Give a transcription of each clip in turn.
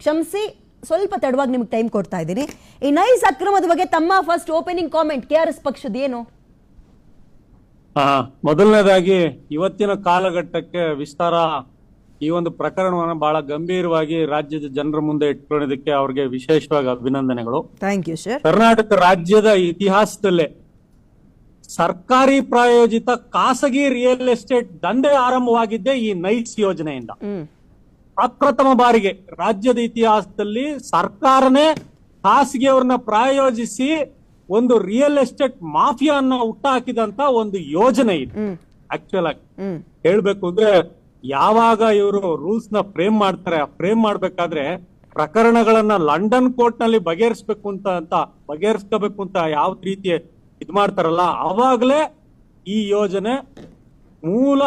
ಕ್ಷಮಿಸಿ ಸ್ವಲ್ಪ ತಡವಾಗಿ ನಿಮಗೆ ಟೈಮ್ ಕೊಡ್ತಾ ಇದ್ದೀನಿ. ಈ ನೈಸ್ ಅಕ್ರಮದ ಬಗ್ಗೆ ತಮ್ಮ ಫಸ್ಟ್ ಓಪನಿಂಗ್ ಕಾಮೆಂಟ್ ಕೆಆರ್ಎಸ್ ಪಕ್ಷದ ಏನು? ಮೊದಲನೇದಾಗಿ ಇವತ್ತಿನ ಕಾಲಘಟ್ಟಕ್ಕೆ ವಿಸ್ತಾರ ಈ ಒಂದು ಪ್ರಕರಣವನ್ನು ಬಹಳ ಗಂಭೀರವಾಗಿ ರಾಜ್ಯದ ಜನರ ಮುಂದೆ ಇಟ್ಕೊಳ್ಳೋದಕ್ಕೆ ಅವ್ರಿಗೆ ವಿಶೇಷವಾಗಿ ಅಭಿನಂದನೆಗಳು. Thank you sir. ಕರ್ನಾಟಕ ರಾಜ್ಯದ ಇತಿಹಾಸದಲ್ಲೇ ಸರ್ಕಾರಿ ಪ್ರಾಯೋಜಿತ ಖಾಸಗಿ ರಿಯಲ್ ಎಸ್ಟೇಟ್ ದಂಧೆ ಆರಂಭವಾಗಿದ್ದೇ ಈ ನೈಸ್ ಯೋಜನೆಯಿಂದ. ಪ್ರಪ್ರಥಮ ಬಾರಿಗೆ ರಾಜ್ಯದ ಇತಿಹಾಸದಲ್ಲಿ ಸರ್ಕಾರನೇ ಖಾಸಗಿಯವ್ರನ್ನ ಪ್ರಾಯೋಜಿಸಿ ಒಂದು ರಿಯಲ್ ಎಸ್ಟೇಟ್ ಮಾಫಿಯಾನ್ನ ಹುಟ್ಟಾಕಿದಂತ ಒಂದು ಯೋಜನೆ ಇದು. ಆಕ್ಚುಲ್ ಆಗಿ ಹೇಳ್ಬೇಕು ಅಂದ್ರೆ ಯಾವಾಗ ಇವರು ರೂಲ್ಸ್ ನ ಫ್ರೇಮ್ ಮಾಡ್ತಾರೆ, ಫ್ರೇಮ್ ಮಾಡ್ಬೇಕಾದ್ರೆ ಪ್ರಕರಣಗಳನ್ನ ಲಂಡನ್ ಕೋರ್ಟ್ ನಲ್ಲಿ ಬಗೆಹರಿಸ್ಕೋಬೇಕು ಅಂತ ಯಾವ ರೀತಿ ಇದ್ ಮಾಡ್ತಾರಲ್ಲ, ಅವಾಗ್ಲೇ ಈ ಯೋಜನೆ ಮೂಲ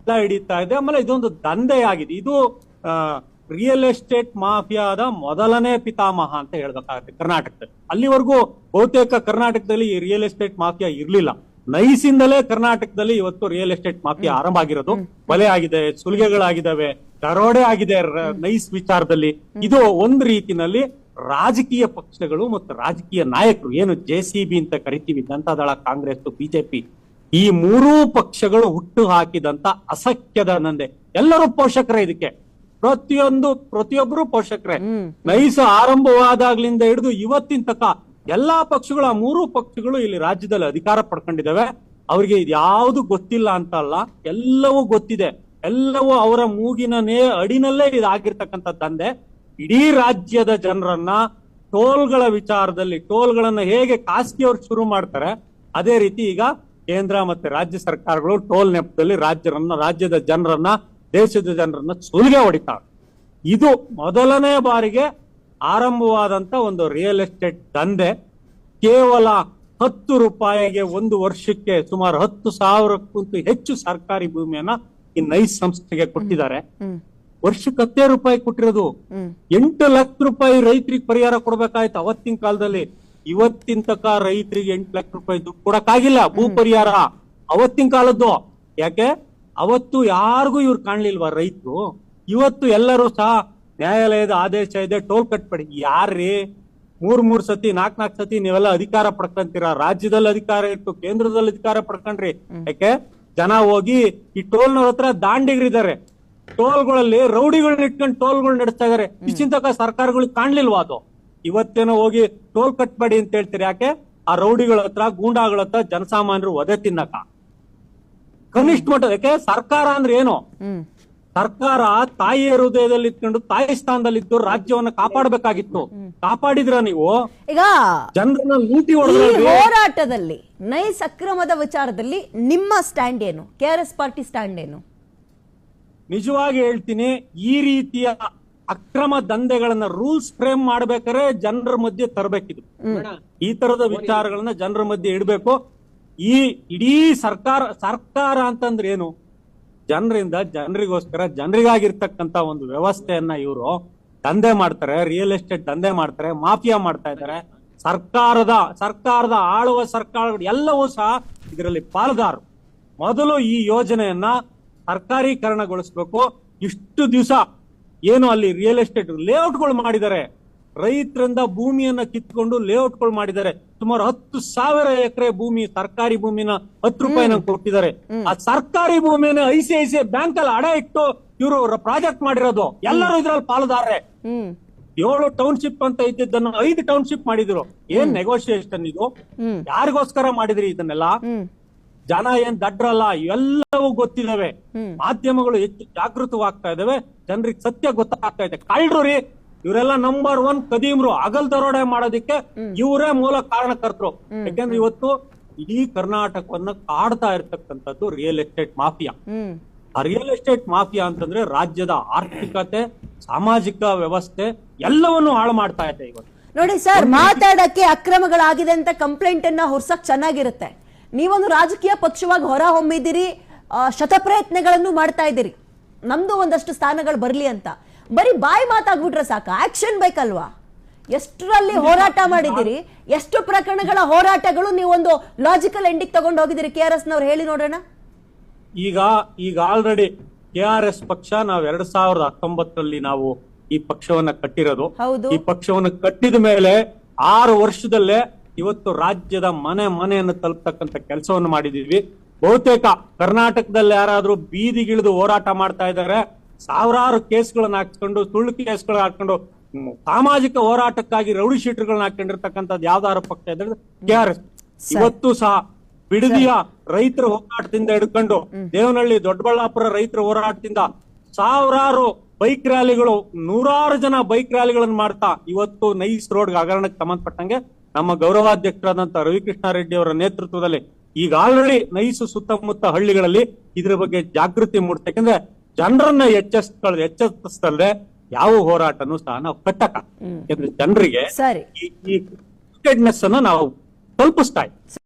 ಹಿಡಿತಾ ಇದೆ. ಆಮೇಲೆ ಇದೊಂದು ದಂಧೆಯಾಗಿದೆ. ಇದು ರಿಯಲ್ ಎಸ್ಟೇಟ್ ಮಾಫಿಯಾದ ಮೊದಲನೇ ಪಿತಾಮಹ ಅಂತ ಹೇಳ್ಬೇಕಾಗುತ್ತೆ ಕರ್ನಾಟಕದಲ್ಲಿ. ಅಲ್ಲಿವರೆಗೂ ಬಹುತೇಕ ಕರ್ನಾಟಕದಲ್ಲಿ ಈ ರಿಯಲ್ ಎಸ್ಟೇಟ್ ಮಾಫಿಯಾ ಇರ್ಲಿಲ್ಲ. ನೈಸಿಂದಲೇ ಕರ್ನಾಟಕದಲ್ಲಿ ಇವತ್ತು ರಿಯಲ್ ಎಸ್ಟೇಟ್ ಮಾಫಿಯಾ ಆರಂಭ ಆಗಿರೋದು. ಕೊಲೆ ಆಗಿದೆ, ಸುಲಿಗೆಗಳಾಗಿದ್ದಾವೆ, ದರೋಡೆ ಆಗಿದೆ ನೈಸ್ ವಿಚಾರದಲ್ಲಿ. ಇದು ಒಂದು ರೀತಿನಲ್ಲಿ ರಾಜಕೀಯ ಪಕ್ಷಗಳು ಮತ್ತು ರಾಜಕೀಯ ನಾಯಕರು ಏನು JCB ಅಂತ ಕರಿತೀವಿ, ಜನತಾದಳ, ಕಾಂಗ್ರೆಸ್, ಬಿಜೆಪಿ, ಈ ಮೂರೂ ಪಕ್ಷಗಳು ಹುಟ್ಟು ಹಾಕಿದಂತ ಅಸಖ್ಯದ ನಂದೆ. ಎಲ್ಲರೂ ಪೋಷಕರೇ ಇದಕ್ಕೆ, ಪ್ರತಿಯೊಬ್ಬರು ಪೋಷಕರೇ. ನೈಸ್ ಆರಂಭವಾದಾಗ್ಲಿಂದ ಹಿಡಿದು ಇವತ್ತಿನ ತನಕ ಎಲ್ಲಾ ಪಕ್ಷಗಳು, ಆ ಮೂರೂ ಪಕ್ಷಗಳು ಇಲ್ಲಿ ರಾಜ್ಯದಲ್ಲಿ ಅಧಿಕಾರ ಪಡ್ಕೊಂಡಿದ್ದಾವೆ. ಅವ್ರಿಗೆ ಇದ್ಯಾವುದು ಗೊತ್ತಿಲ್ಲ ಅಂತ ಅಲ್ಲ, ಎಲ್ಲವೂ ಗೊತ್ತಿದೆ. ಎಲ್ಲವೂ ಅವರ ಮೂಗಿನ ಅಡಿನಲ್ಲೇ ಇದಾಗಿರ್ತಕ್ಕಂಥ ದಂಧೆ. ಇಡೀ ರಾಜ್ಯದ ಜನರನ್ನ ಟೋಲ್ಗಳ ವಿಚಾರದಲ್ಲಿ, ಟೋಲ್ಗಳನ್ನ ಹೇಗೆ ಖಾಸಗಿಯವ್ರು ಶುರು ಮಾಡ್ತಾರೆ, ಅದೇ ರೀತಿ ಈಗ ಕೇಂದ್ರ ಮತ್ತೆ ರಾಜ್ಯ ಸರ್ಕಾರಗಳು ಟೋಲ್ ನೆಪದಲ್ಲಿ ರಾಜ್ಯದ ಜನರನ್ನ, ದೇಶದ ಜನರನ್ನ ಸುಲಿಗೆ ಹೊಡಿತಾರೆ. ಇದು ಮೊದಲನೇ ಬಾರಿಗೆ ಆರಂಭವಾದಂತ ಒಂದು ರಿಯಲ್ ಎಸ್ಟೇಟ್ ದಂಧೆ. ಕೇವಲ 10 ರೂಪಾಯಿಗೆ ಒಂದು ವರ್ಷಕ್ಕೆ ಸುಮಾರು 10,000ಕ್ಕಿಂತ ಹೆಚ್ಚು ಸರ್ಕಾರಿ ಭೂಮಿಯನ್ನ ಈ ನೈಸ್ ಸಂಸ್ಥೆಗೆ ಕೊಟ್ಟಿದ್ದಾರೆ. ವರ್ಷಕ್ಕೆ 10 ರೂಪಾಯಿ ಕೊಟ್ಟಿರೋದು. 8 ಲಕ್ಷ ರೂಪಾಯಿ ರೈತರಿಗೆ ಪರಿಹಾರ ಕೊಡ್ಬೇಕಾಯ್ತು ಅವತ್ತಿನ ಕಾಲದಲ್ಲಿ. ಇವತ್ತಿನ ತನಕ ರೈತರಿಗೆ 8 ಲಕ್ಷ ರೂಪಾಯಿ ದುಡ್ಡು ಕೊಡಕ್ಕಾಗಿಲ್ಲ, ಭೂ ಪರಿಹಾರ ಅವತ್ತಿನ ಕಾಲದ್ದು. ಯಾಕೆ ಅವತ್ತು ಯಾರಿಗೂ ಇವ್ರು ಕಾಣ್ಲಿಲ್ವಾ ರೈತರು? ಇವತ್ತು ಎಲ್ಲರೂ ಸಹ ನ್ಯಾಯಾಲಯದ ಆದೇಶ ಇದೆ, ಟೋಲ್ ಕಟ್ಬೇಡಿ. ಯಾರ್ರೀ 3 ಸತಿ 4 ಸತಿ ನೀವೆಲ್ಲ ಅಧಿಕಾರ ಪಡ್ಕೊಂತೀರಾ? ರಾಜ್ಯದಲ್ಲಿ ಅಧಿಕಾರ ಇಟ್ಟು ಕೇಂದ್ರದಲ್ಲಿ ಅಧಿಕಾರ ಪಡ್ಕೊಂಡ್ರಿ. ಯಾಕೆ ಜನ ಹೋಗಿ ಈ ಟೋಲ್ನವ್ರ ಹತ್ರ ದಾಂಡಿಗರಿದ್ದಾರೆ, ಟೋಲ್ಗಳಲ್ಲಿ ರೌಡಿಗಳನ್ನ ಇಟ್ಕೊಂಡು ಟೋಲ್ಗಳು ನಡೆಸ್ತಾ ಇದಾರೆ. ಇಷ್ಟಿನ ತನಕ ಸರ್ಕಾರಗಳಿಗೆ ಕಾಣ್ಲಿಲ್ವಾ ಅದು? ಇವತ್ತೇನೋ ಹೋಗಿ ಟೋಲ್ ಕಟ್ಬೇಡಿ ಅಂತ ಹೇಳ್ತೀರಿ. ಯಾಕೆ? ಆ ರೌಡಿಗಳ ಹತ್ರ, ಗೂಂಡಾಗಳ ಹತ್ರ ಜನಸಾಮಾನ್ಯರು ಒದೆ ತಿನ್ನಕ ಕನಿಷ್ಠ ಮಟ್ಟ. ಯಾಕೆ ಸರ್ಕಾರ ಅಂದ್ರೆ ಏನು? ಸರ್ಕಾರ ತಾಯಿಯ ಹೃದಯದಲ್ಲಿ ಇಟ್ಕೊಂಡು ತಾಯಿ ಸ್ಥಾನದಲ್ಲಿದ್ದು ರಾಜ್ಯವನ್ನ ಕಾಪಾಡಬೇಕಾಗಿತ್ತು. ಕಾಪಾಡಿದ್ರ ನೀವು? ಈಗ ಜನರನ್ನ ಲೂಟಿ ಹೊಡೆದ ಹೋರಾಟದಲ್ಲಿ ನೈಸ್ ಅಕ್ರಮದ ವಿಚಾರದಲ್ಲಿ ನಿಮ್ಮ ಸ್ಟ್ಯಾಂಡ್ ಏನು? KRS ಪಾರ್ಟಿ ಸ್ಟ್ಯಾಂಡ್ ಏನು? ನಿಜವಾಗಿ ಹೇಳ್ತೀನಿ, ಈ ರೀತಿಯ ಅಕ್ರಮ ದಂಧೆಗಳನ್ನ ರೂಲ್ಸ್ ಫ್ರೇಮ್ ಮಾಡ್ಬೇಕಾದ್ರೆ ಜನರ ಮಧ್ಯೆ ತರಬೇಕಿದು. ಈ ತರದ ವಿಚಾರಗಳನ್ನ ಜನರ ಮಧ್ಯೆ ಇಡಬೇಕು. ಈ ಇಡೀ ಸರ್ಕಾರ ಅಂತಂದ್ರೆ ಏನು? ಜನರಿಂದ ಜನರಿಗೋಸ್ಕರ, ಜನರಿಗಾಗಿರ್ತಕ್ಕಂತ ಒಂದು ವ್ಯವಸ್ಥೆಯನ್ನ ಇವರು ದಂಧೆ ಮಾಡ್ತಾರೆ, ರಿಯಲ್ ಎಸ್ಟೇಟ್ ದಂಧೆ ಮಾಡ್ತಾರೆ, ಮಾಫಿಯಾ ಮಾಡ್ತಾ ಇದ್ದಾರೆ. ಸರ್ಕಾರದ ಆಳುವ ಸರ್ಕಾರಗಳು ಎಲ್ಲವೂ ಸಹ ಇದರಲ್ಲಿ ಪಾಲುದಾರರು. ಮೊದಲು ಈ ಯೋಜನೆಯನ್ನ ಸರ್ಕಾರೀಕರಣಗೊಳಿಸ್ಬೇಕು. ಇಷ್ಟು ದಿವಸ ಏನು ಅಲ್ಲಿ ರಿಯಲ್ ಎಸ್ಟೇಟ್ ಲೇಔಟ್ಗಳು ಮಾಡಿದ್ದಾರೆ, ರೈತರಿಂದ ಭೂಮಿಯನ್ನ ಕಿತ್ಕೊಂಡು ಲೇಔಟ್ಗಳು ಮಾಡಿದ್ದಾರೆ. ಸುಮಾರು 10,000 ಎಕರೆ ಭೂಮಿ, ಸರ್ಕಾರಿ ಭೂಮಿನ 10 ರೂಪಾಯಿನ ಕೊಟ್ಟಿದ್ದಾರೆ. ಆ ಸರ್ಕಾರಿ ಭೂಮಿನ ICICI ಬ್ಯಾಂಕ್ ಅಲ್ಲಿ ಅಡ ಇಟ್ಟು ಇವರು ಪ್ರಾಜೆಕ್ಟ್ ಮಾಡಿರೋದು. ಎಲ್ಲರೂ ಇದ್ರಲ್ಲಿ ಪಾಲುದಾರರೇ. 7 ಟೌನ್ಶಿಪ್ ಅಂತ ಇದ್ದಿದ್ದನ್ನು 5 ಟೌನ್ಶಿಪ್ ಮಾಡಿದ್ರು. ಏನ್ ನೆಗೋಷಿಯೇಷನ್ ಇದು? ಯಾರಿಗೋಸ್ಕರ ಮಾಡಿದ್ರಿ ಇದನ್ನೆಲ್ಲ? ಜನ ಏನ್ ದಡ್ರಲ್ಲ, ಎಲ್ಲವೂ ಗೊತ್ತಿದಾವೆ. ಮಾಧ್ಯಮಗಳು ಹೆಚ್ಚು ಜಾಗೃತವಾಗ್ತಾ ಇದಾವೆ, ಜನರಿಗೆ ಸತ್ಯ ಗೊತ್ತಾಗ್ತಾ ಇದೆ. ಕಳ್ರು ರೀ ಇವರೆಲ್ಲ ನಂಬರ್ 1 ಕದೀಮ್ರು. ಹಗಲ್ ದರೋಡೆ ಮಾಡೋದಿಕ್ಕೆ ಇವರೇ ಮೂಲ ಕಾರಣಕರ್ತರು. ಯಾಕೆಂದ್ರೆ ಇವತ್ತು ಇಡೀ ಕರ್ನಾಟಕವನ್ನ ಕಾಡ್ತಾ ಇರ್ತಕ್ಕಂಥದ್ದು ರಿಯಲ್ ಎಸ್ಟೇಟ್ ಮಾಫಿಯಾ. ಆ ರಿಯಲ್ ಎಸ್ಟೇಟ್ ಮಾಫಿಯಾ ಅಂತಂದ್ರೆ ರಾಜ್ಯದ ಆರ್ಥಿಕತೆ, ಸಾಮಾಜಿಕ ವ್ಯವಸ್ಥೆ ಎಲ್ಲವನ್ನು ಹಾಳು ಮಾಡ್ತಾ ಇದೆ ಇವತ್ತು. ನೋಡಿ ಸರ್, ಮಾತಾಡಕ್ಕೆ ಅಕ್ರಮಗಳಾಗಿದೆ ಅಂತ ಕಂಪ್ಲೇಂಟ್ ಅನ್ನ ಹೊರ್ಸಕ್ ಚೆನ್ನಾಗಿರುತ್ತೆ. ನೀವೊಂದು ರಾಜಕೀಯ ಪಕ್ಷವಾಗಿ ಹೊರ ಹೊಮ್ಮಿದ್ದೀರಿ, ಶತಪ್ರಯತ್ನಗಳನ್ನು ಮಾಡ್ತಾ ಇದ್ದೀರಿ, ನಮ್ದು ಒಂದಷ್ಟು ಸ್ಥಾನಗಳು ಬರ್ಲಿ ಅಂತ. ಬರೀ ಬಾಯಿ ಮಾತಾಗ್ಬಿಟ್ರೆ ಸಾಕ, ಆಕ್ಷನ್ ಬೇಕಲ್ವಾ? ಎಷ್ಟರಲ್ಲಿ ಹೋರಾಟ ಮಾಡಿದಿರಿ, ಎಷ್ಟು ಪ್ರಕರಣಗಳ ಹೋರಾಟಗಳು ನೀವೊಂದು ಲಾಜಿಕಲ್ ಎಂಡಿಗೆ ತಗೊಂಡು ಹೋಗಿದ್ದೀರಿ KRS ನವ್ರು, ಹೇಳಿ ನೋಡೋಣ. ಈಗ ಆಲ್ರೆಡಿ KRS ಪಕ್ಷ ನಾವು 2019 ನಾವು ಈ ಪಕ್ಷವನ್ನ ಕಟ್ಟಿರೋದು. ಹೌದು. ಈ ಪಕ್ಷವನ್ನು ಕಟ್ಟಿದ ಮೇಲೆ 6 ವರ್ಷದಲ್ಲೇ ಇವತ್ತು ರಾಜ್ಯದ ಮನೆ ಮನೆಯನ್ನು ತಲುಪತಕ್ಕಂತ ಕೆಲಸವನ್ನು ಮಾಡಿದೀವಿ. ಬಹುತೇಕ ಕರ್ನಾಟಕದಲ್ಲಿ ಯಾರಾದ್ರೂ ಬೀದಿಗಿಳಿದು ಹೋರಾಟ ಮಾಡ್ತಾ ಇದ್ದಾರೆ, ಸಾವಿರಾರು ಕೇಸ್ಗಳನ್ನ ಹಾಕ್ಸ್ಕೊಂಡು, ಸುಳ್ಳು ಕೇಸ್ಗಳನ್ನ ಹಾಕೊಂಡು, ಸಾಮಾಜಿಕ ಹೋರಾಟಕ್ಕಾಗಿ ರೌಡಿ ಶೀಟರ್ಗಳನ್ನ ಹಾಕೊಂಡಿರ್ತಕ್ಕಂಥದ್ದು ಯಾವ್ದಾರು ಪಕ್ಷ ಇದ್ರೆ KRS. ಇವತ್ತು ಸಹ ಬಿಡದಿಯ ರೈತರ ಹೋರಾಟದಿಂದ ಹಿಡ್ಕೊಂಡು ದೇವನಹಳ್ಳಿ ದೊಡ್ಡಬಳ್ಳಾಪುರ ರೈತರ ಹೋರಾಟದಿಂದ ಸಾವಿರಾರು ಬೈಕ್ ರ್ಯಾಲಿಗಳು, 100 ಜನ ಬೈಕ್ ರ್ಯಾಲಿಗಳನ್ನು ಮಾಡ್ತಾ ಇವತ್ತು ನೈಸ್ ರೋಡ್ ಹಗರಣಕ್ಕೆ ಸಂಬಂಧಪಟ್ಟಂಗೆ ನಮ್ಮ ಗೌರವಾಧ್ಯಕ್ಷರಾದಂತಹ ರವಿಕೃಷ್ಣ ರೆಡ್ಡಿ ಅವರ ನೇತೃತ್ವದಲ್ಲಿ ಈಗ ಆಲ್ರೆಡಿ ನೈಸ್ ಸುತ್ತಮುತ್ತ ಹಳ್ಳಿಗಳಲ್ಲಿ ಇದ್ರ ಬಗ್ಗೆ ಜಾಗೃತಿ ಮೂಡ್ತಾ, ಯಾಕಂದ್ರೆ ಜನರನ್ನ ಎಚ್ಚರಿಸ್ತಲ್ಲದೆ ಯಾವ ಹೋರಾಟನೂ ಸಹ ನಾವು ಕಟ್ಟಕ, ಯಾಕಂದ್ರೆ ಜನರಿಗೆ ಸರಿ ಈ ಅನ್ನ ನಾವು ತಲುಪಿಸ್ತಾ ಇದ್ದೀವಿ.